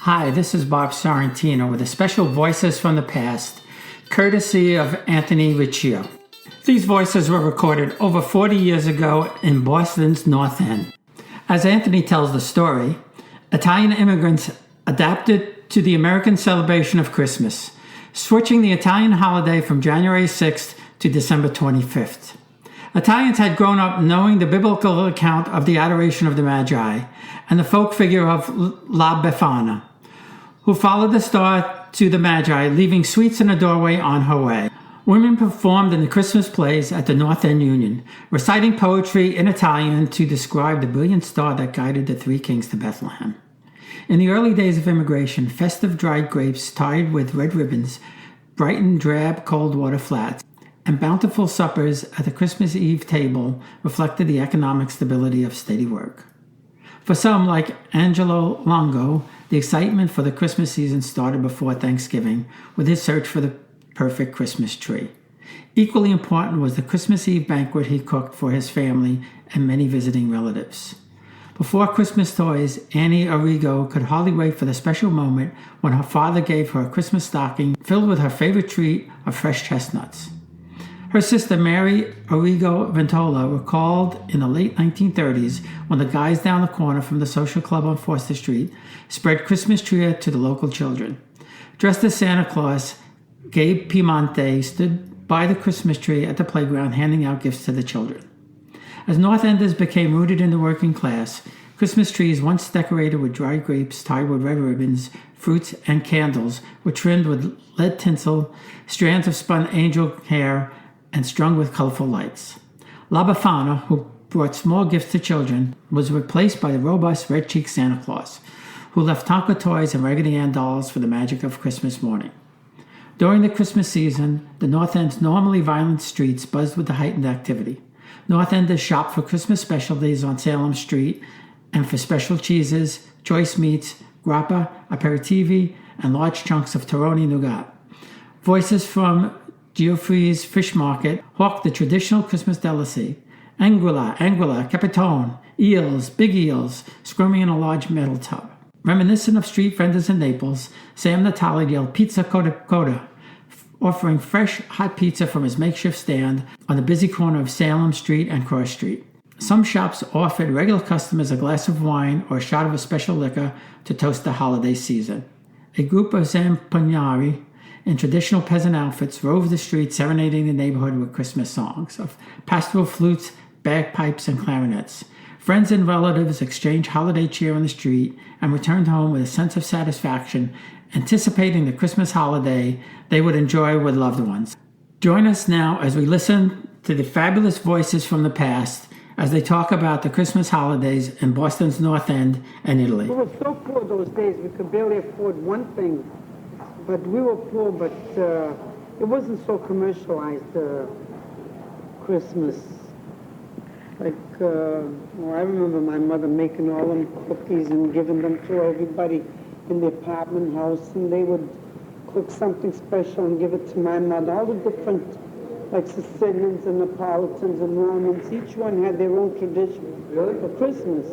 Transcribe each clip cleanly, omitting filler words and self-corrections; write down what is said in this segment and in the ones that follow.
Hi, this is Bob Sorrentino with a special Voices from the Past, courtesy of Anthony Riccio. These voices were recorded over 40 years ago in Boston's North End. As Anthony tells the story, Italian immigrants adapted to the American celebration of Christmas, switching the Italian holiday from January 6th to December 25th. Italians had grown up knowing the biblical account of the adoration of the Magi and the folk figure of La Befana, who followed the star to the Magi, leaving sweets in a doorway on her way. Women performed in the Christmas plays at the North End Union, reciting poetry in Italian to describe the brilliant star that guided the three kings to Bethlehem. In the early days of immigration, festive dried grapes tied with red ribbons brightened drab cold water flats, and bountiful suppers at the Christmas Eve table reflected the economic stability of steady work. For some, like Angelo Longo, the excitement for the Christmas season started before Thanksgiving with his search for the perfect Christmas tree. Equally important was the Christmas Eve banquet he cooked for his family and many visiting relatives. Before Christmas toys, Annie Arrigo could hardly wait for the special moment when her father gave her a Christmas stocking filled with her favorite treat of fresh chestnuts. Her sister Mary Arrigo Ventola recalled in the late 1930s when the guys down the corner from the social club on Foster Street spread Christmas tree to the local children. Dressed as Santa Claus, Gabe Piemonte stood by the Christmas tree at the playground handing out gifts to the children. As North Enders became rooted in the working class, Christmas trees, once decorated with dried grapes tied with red ribbons, fruits, and candles, were trimmed with lead tinsel, strands of spun angel hair, and strung with colorful lights. La Befana, who brought small gifts to children, was replaced by the robust red-cheeked Santa Claus, who left Tonka toys and Raggedy Ann dolls for the magic of Christmas morning. During the Christmas season, the North End's normally violent streets buzzed with the heightened activity. North Enders shopped for Christmas specialties on Salem Street and for special cheeses, choice meats, grappa, aperitivi, and large chunks of Toroni nougat. Voices from Geoffrey's Fish Market hawked the traditional Christmas delicacy. Anguilla, capitone, eels, big eels, squirming in a large metal tub. Reminiscent of street vendors in Naples, Sam Natale yelled pizza coda, offering fresh, hot pizza from his makeshift stand on the busy corner of Salem Street and Cross Street. Some shops offered regular customers a glass of wine or a shot of a special liquor to toast the holiday season. A group of zamponieri in traditional peasant outfits roved the streets serenading the neighborhood with Christmas songs of pastoral flutes, bagpipes, and clarinets. Friends and relatives exchanged holiday cheer on the street and returned home with a sense of satisfaction, anticipating the Christmas holiday they would enjoy with loved ones. Join us now as we listen to the fabulous voices from the past as they talk about the Christmas holidays in Boston's North End and Italy. We were so poor those days, we could barely afford one thing. But we were poor, but it wasn't so commercialized, Christmas. Like, I remember my mother making all them cookies and giving them to everybody in the apartment house, and they would cook something special and give it to my mother. All the different, like Sicilians and Neapolitans and Romans, each one had their own tradition for Christmas.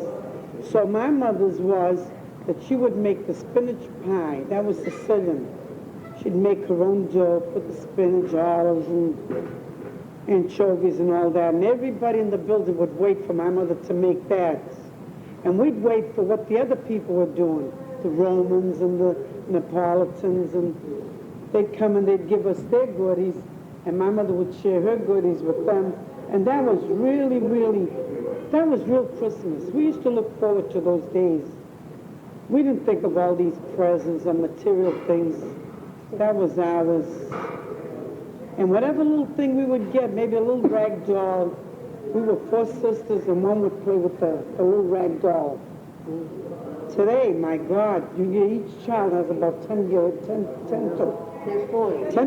So my mother's was that she would make the spinach pie. That was Sicilian. She'd make her own dough, put the spinach, olives, and anchovies and all that. And everybody in the building would wait for my mother to make that. And we'd wait for what the other people were doing, the Romans and the Neapolitans. And they'd come and they'd give us their goodies, and my mother would share her goodies with them. And that was really, that was real Christmas. We used to look forward to those days. We didn't think of all these presents and material things. That was ours. And whatever little thing we would get, maybe a little rag doll. We were 4 sisters, and one would play with the little rag doll. Today, my God, each child has about 10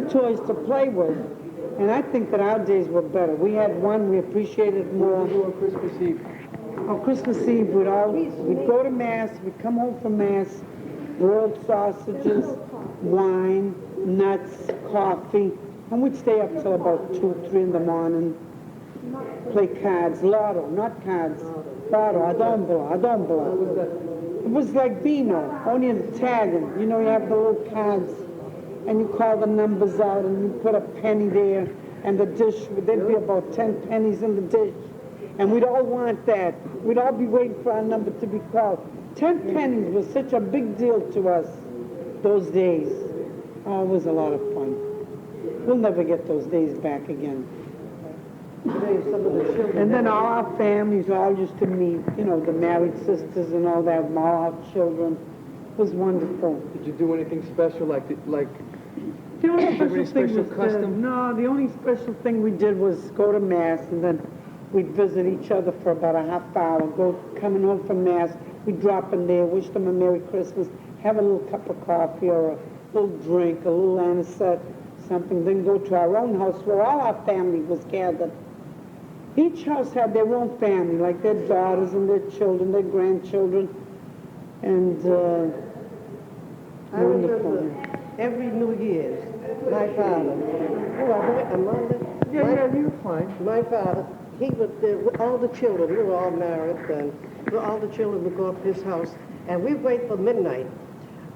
toys to play with. And I think that our days were better. We had one, we appreciated it more. On Christmas Eve. On Christmas Eve, we'd go to Mass, we'd come home from Mass, grilled sausages, wine, nuts, coffee, and we'd stay up till about 2, 3 in the morning, play cards, lotto, not cards, lotto, adombola. It was like Beano, only in tagging. You know, you have the little cards, and you call the numbers out, and you put a penny there, and the dish, there'd be about 10 pennies in the dish. And we'd all want that. We'd all be waiting for our number to be called. 10 pennies was such a big deal to us those days. Oh, it was a lot of fun. We'll never get those days back again. And then all our families all used to meet, you know, the married sisters and all that, all our children. It was wonderful. Did you do anything special, like The only Every special thing special was custom? no, the only special thing we did was go to Mass, and then we'd visit each other for about a half hour, coming home from Mass, we'd drop in there, wish them a Merry Christmas, have a little cup of coffee or a little drink, a little anisette, something, then go to our own house where all our family was gathered. Each house had their own family, like their daughters and their children, their grandchildren, and I remember every New Year's, my father, you're fine. my father, he would, with all the children, we were all married, and all the children would go up to his house, and we'd wait for midnight.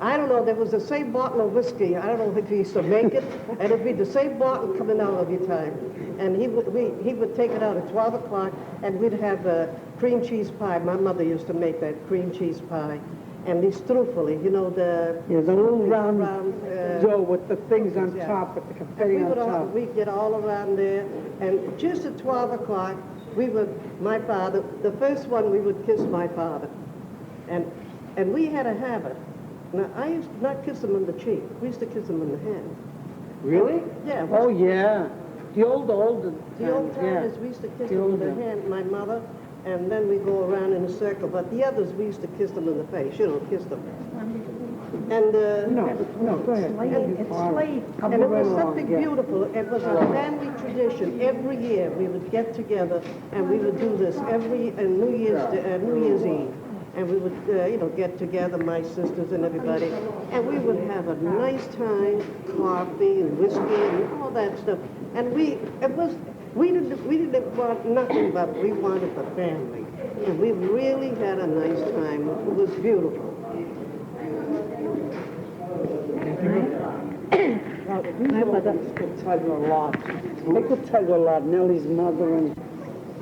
I don't know, there was the same bottle of whiskey, I don't know if he used to make it, and it'd be the same bottle coming out every time. And he would take it out at 12 o'clock, and we'd have a cream cheese pie. My mother used to make that cream cheese pie. And the strufoli, you know, the little round dough with the things on yeah. top, with the And confetti on top. we'd get all around there, and just at 12 o'clock, my father, the first one we would kiss my father. And we had a habit. Now, I used to not kiss him on the cheek. We used to kiss him on the hand. Really? Yeah. Oh, yeah. The old The old times, yeah. timers, we used to kiss The them on the older. hand, my mother, and then we go around in a circle. But the others, we used to kiss them in the face, you know, kiss them. And No, go ahead. and it was something beautiful. It was a family tradition. Every year we would get together and we would do this every New Year's Eve. And we would, get together, my sisters and everybody, and we would have a nice time, coffee and whiskey and all that stuff. And we didn't want nothing but we wanted the family. And we really had a nice time. It was beautiful. My mother could tell you a lot. They could tell you a lot. Nellie's mother and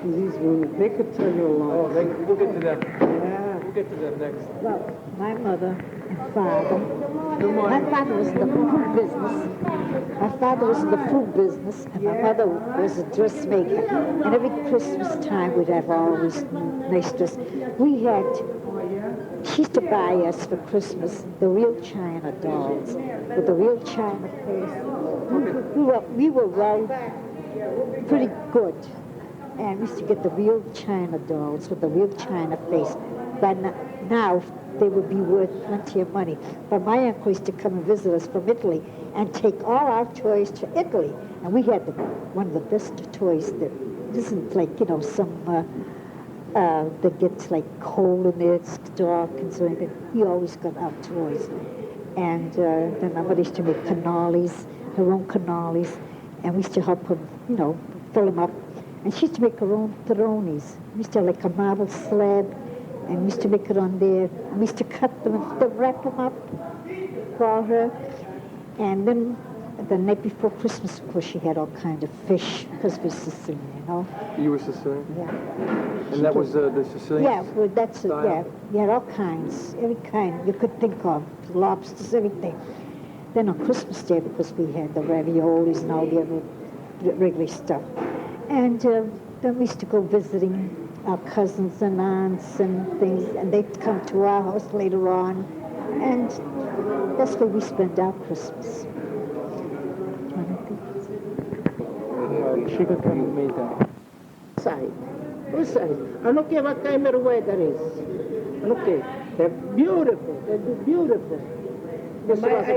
these women, they could tell you a lot. Oh, we'll get to that. Yeah. We'll get to that next. Well, my mother and father. My father was in the food business. My father was in the food business, and my mother was a dressmaker. And every Christmas time we'd have always nice dress. She used to buy us for Christmas the real China dolls with the real China face. We were well, pretty good. And we used to get the real China dolls with the real China face. But now they would be worth plenty of money. But my uncle used to come and visit us from Italy and take all our toys to Italy. And we had one of the best toys that isn't like, that gets like cold in there, it's dark and so anything. He always got our toys. And then my mother used to make cannolis, her own cannolis. And we used to help her, fill them up. And she used to make her own thrones. We used to have like a marble slab, and we used to make it on there. And we used to cut them and wrap them up for her. And then the night before Christmas, of course, she had all kinds of fish, because we're Sicilian, You were Sicilian? Yeah. And that was the Sicilian? Yeah, well, that's it, style? yeah. We had all kinds, every kind you could think of, lobsters, everything. Then on Christmas Day, because we had the raviolis and all the other regular stuff. And then we used to go visiting our cousins and aunts and things, and they'd come to our house later on. And that's where we spent our Christmas. She could have made that. Sai, lo sai, I don't care what kind of weather is. I don't care. They're beautiful. They're beautiful. I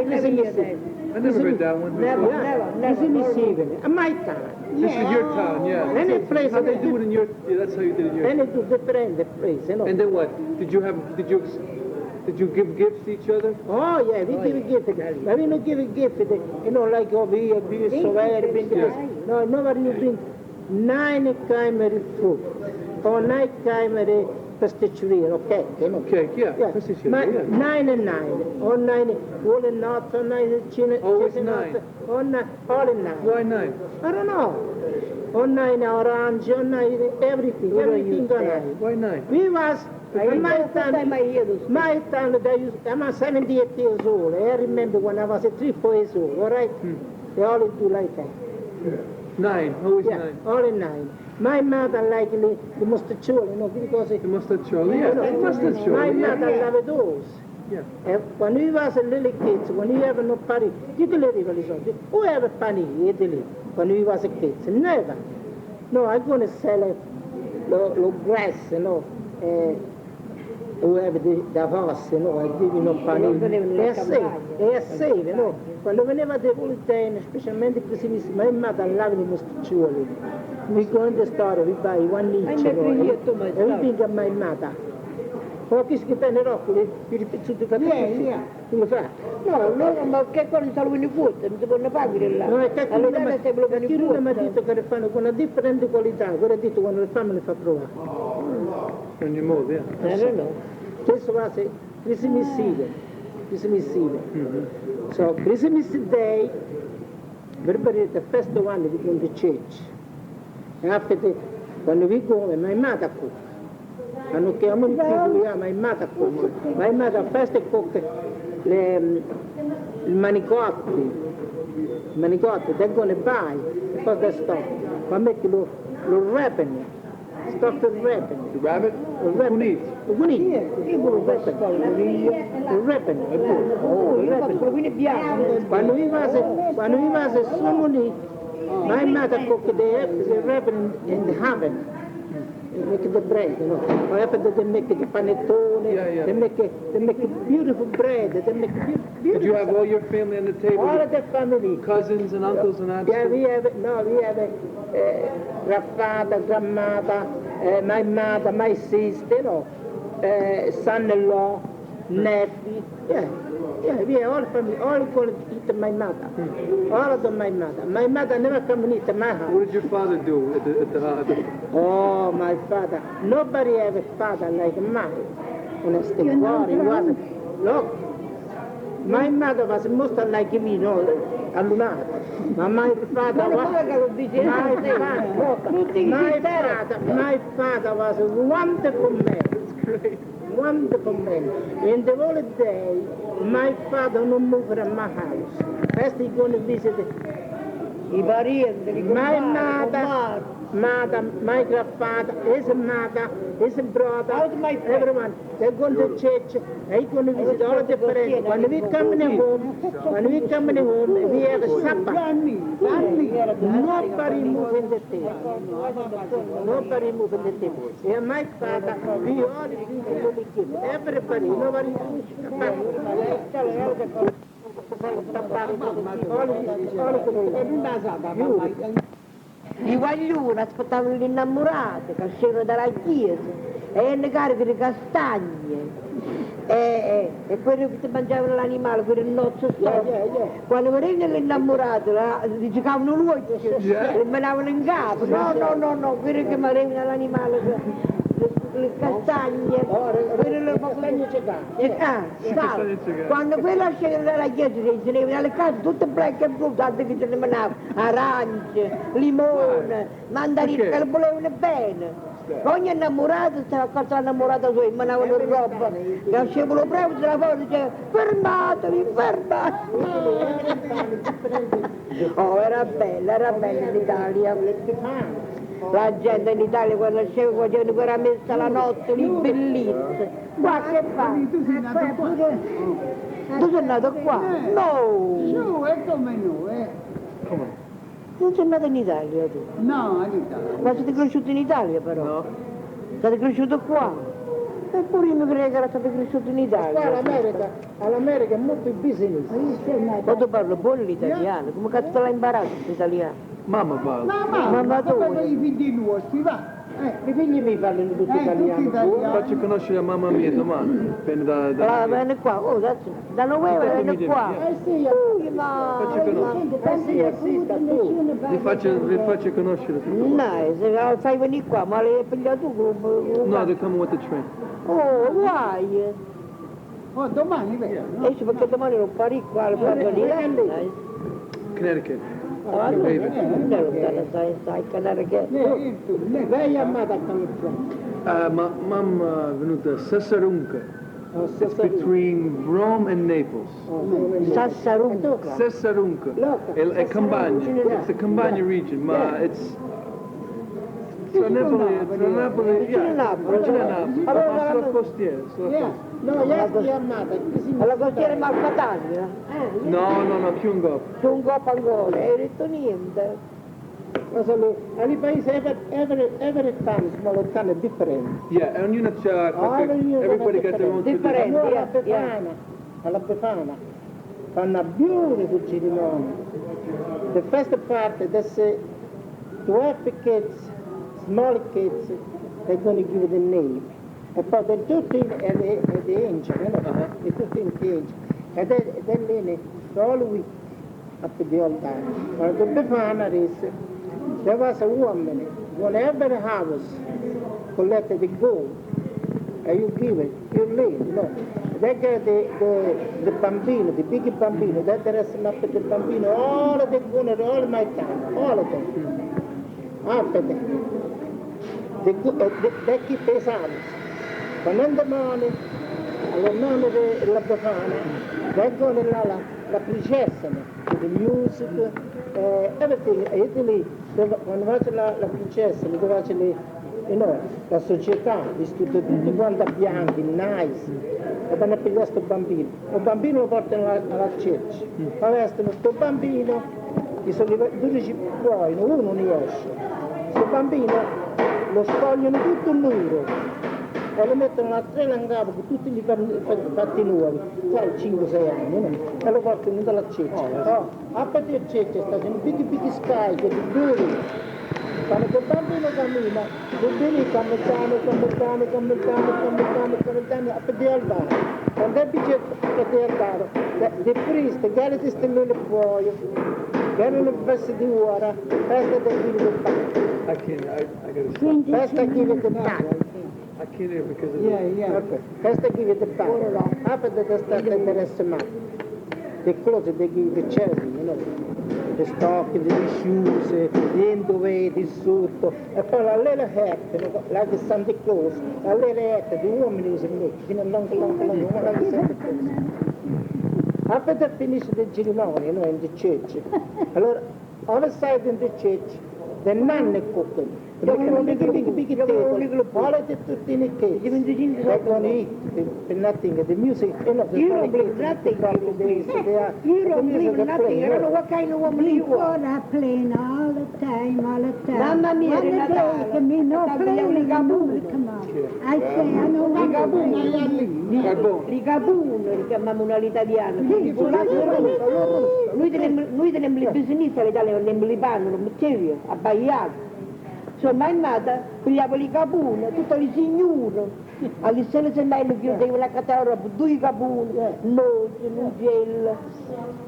never hear that. I never heard that one. It's in the evening. My town. This is your town, yeah. Any place. How they do it in your, that's how you did it in your. Any different place, And then what? Did you give gifts to each other? Oh, yeah, we give a gift. But we don't give a gift. Like over here, we so no, nobody you bring 9 kind of food. Or 9 kind of pasticceria, cake, you know. Cake, yeah. Pasticceria, yeah. 9 and 9. All 9, all in nuts, all 9 chicken. Always 9. All in 9. Why 9? I don't know. All 9 orange, all 9 everything on 9. Why 9? We was, in my time, I'm 78 years old. I remember when I was 3-4 years old, all right? They all do like that. 9, always Yeah, 9. all in 9. My mother liked the mustaccioli, you know, because The mustaccioli, yeah, the my mustaccioli, mother yeah. loved those. Yeah. When we was a little kids, when we have no party, who have a party, Italy, when we was a kids? Never. No, I'm going to sell the grass, you know, who have the horse, you know, I give you no party. They are safe, you know. Whenever they will time, especially Christmas, my mother loved the mustaccioli. We go in the store, we buy one each, you know, everything of my mother. Pochi che te ne roccoli, ti ripezzuti per come fa? No, loro ma che cosa salvo i nipoti, non si possono pagare là. No, è che allora se proprio chi non mi ha detto che le fanno con una differente qualità, quello ha detto quando le fanno le fa provare. Ogni modo, yeah. no. Questo va se Christmas Eve. So Christmas Day, everybody the first one we go to church. And after that, when we go, my mother cook. Quando chiamo il figlio, my mother cook. My mother first cook il manicotto, they're going to buy, because they stop. Ma metti lo wrapping, stop the wrapping. The rabbit? The wrapping. The wrapping. Quando we was a summoning, my mother cooked the wrapping in the oven. They make the bread, you know. Or after they make the panettone, Yeah. they make beautiful bread, they make beautiful. Did you have all your family on the table? All of the family. Cousins and uncles and aunts? Yeah, we have grandfather, grandmother, my mother, my sister, you know, son-in-law, nephew. Yeah, we are all family, all going to eat my mother. All of them my mother. My mother never come and eat my house. What did your father do at the Oh, my father. Nobody have a father like mine. Honest to God, he wasn't. Look, my mother was most like me, you know, allunata. But my father was... My father was a wonderful man. Wonderful man. In the whole day, my father no move from my house. First he going to visit my mother, my grandfather, his mother, his brother, everyone. They're going to church. They're going to visit all of the parents. When we coming home, we have a supper. Nobody moving the table. Nobody moving the table. And my father, we all give everybody. Nobody. I guaglioni aspettavano le innamorate che uscivano dalla chiesa e le cariche di castagne e quelli che ti mangiavano l'animale, quelli il nozzo sotto. Quando venivano le innamorate ti giocavano l'uovo, le menavano in capo. No, quelli che mangiavano l'animale, le castagne, quelli le quando quella scendeva dalla chiesa si tenevano alle case tutte bianche e blu, tante che se ne manavano, arance, limone, mandarine, che le volevano bene. Ogni innamorato stava accorto all'innamorato sua, manavano roba, che uscivano proprio dalla porta e diceva fermatevi. Oh, era bella l'Italia. La gente in Italia quando scende facevano quella messa la notte, lì bellissima. Qua che fa? Tu sei nato qua? No! No, è come no, Come? Non sei nato in Italia tu? No, in Italia. Ma siete cresciuti in Italia però? No. Siete cresciuti qua? Eppure io mi credo che era stato cresciuto in Qua Italia. all'America è molto business. Quando parlo buono l'italiano, come cazzo l'hai imparato l'italiano? Mamma parla. Mamma, Mamma come dove? i figli nostri, va. I figli mi parlano tutto italiano. Faccio conoscere mamma mia domani. Viene da Allora, vieni qua, oh, da Novembre vieni qua. Sì, Faccio conoscere. sì, sta tu. Vi faccio conoscere. No, se fai venire qua, ma l'hai pigliato tu? No, they come with the train. Oh, guai. Oh, domani vero? Esci perché domani non pari qua, lo faccio lì. Connecticut. Ah, no, sai, Connecticut. Lei è amata come qua. Mamma è venuta Sessarunca. It's between Rome and Naples. Sassarunca. Sessarunca. È Campania. It's the Campania region, ma it's tra Napoli, sulla costiera. No, è amata. Alla costiera Malfataglia? No, più un po'. C'è un coppa ancora, hai detto niente. Ogni paese every time small town è differente. Yeah, ognuno c'ha everybody got their own Different. tradition. Alla Befana fanno a beautiful ceremony. The first part, they say, to every kids, small kids, they're going to give the name. And poi the 13 è the angel, you know, the 13th angel. And then lì, all week, up to the old time. But the Befana is, there was a woman, when every house collected the gold, and you give it, you leave, you know. They get the bambino, the big bambino, that dress up the bambino, all of the gold, all my time, all of them. After that, they keep his arms. But in the morning, alle 9 della Befana, vengono la princessa, the music, everything. Italy, quando faccio la princessa, mi faccio la società, tutti quanti bianchi, nice, e vanno a pigliare questo bambino. Un bambino lo portano alla church, poi vestono questo bambino, gli sono 12 buoni, uno non esce. Questo bambino lo spogliano tutto il muro e lo mettono a treno in capo con tutti gli fatti nuovi, sai, 5-6 anni, no? E lo portano dalla ceccia. A partire da ceccia sta facendo big sky, che duri. Quando quel bambino cammina, tutti lì cammettano, a partire al bar. Quando è bicetto, a partire al bar, the priest, get it stellone fuori, get it vesti di ora, festa del give the back. Festa give the back. I can't hear because of Okay. First they give it the back. After they start the rest of the clothes they give the charity, you know. The stocking, the shoes, the underwear, the suit. E poi la little hat, like the Santa Claus, la little hat, the woman is in it, you know, long, like the Santa Claus. After they finish the ceremony, you know, in the church, allora, on the side in the church, the nun is cooking. Big table, all of the tutti in cake. They're going to eat, the nothing, the music, you know, You don't believe nothing. You don't believe nothing. I don't know what kind of woman you are. I play all the time. Mamma mia, One Renata. day, can be no playing, come on. I say, I know what to play. Rigabun, li chiamiamo all'italiano. Noi teniamo il business all'italiano, non li pagano, non abbaiato. Insomma, è nata, pigliavo i capuni, tutti i signori. Alle sere se mai che io devo la catena, due capuni, noce, nugelle,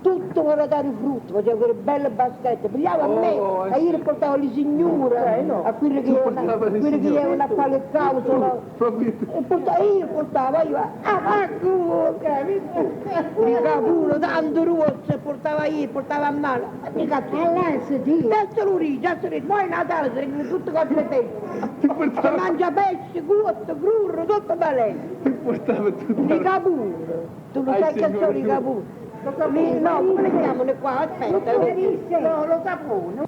tutto per dare frutto, facevo quelle belle baschette, pigliavo a me, e io portavo i signori, a quelli che avevano a fare le cause, io portavo, il capuno, tanto rosso, portava a mano, mi cazzo, già lo ridi, poi Natale, tutto cose le teste, si mangia pesce, gutto, grurro, tutto baleno. Ti portava tutto. I capuni, tu lo sai che sono i capuni? No, come le chiamano qua? Aspetta, no, lo sapone.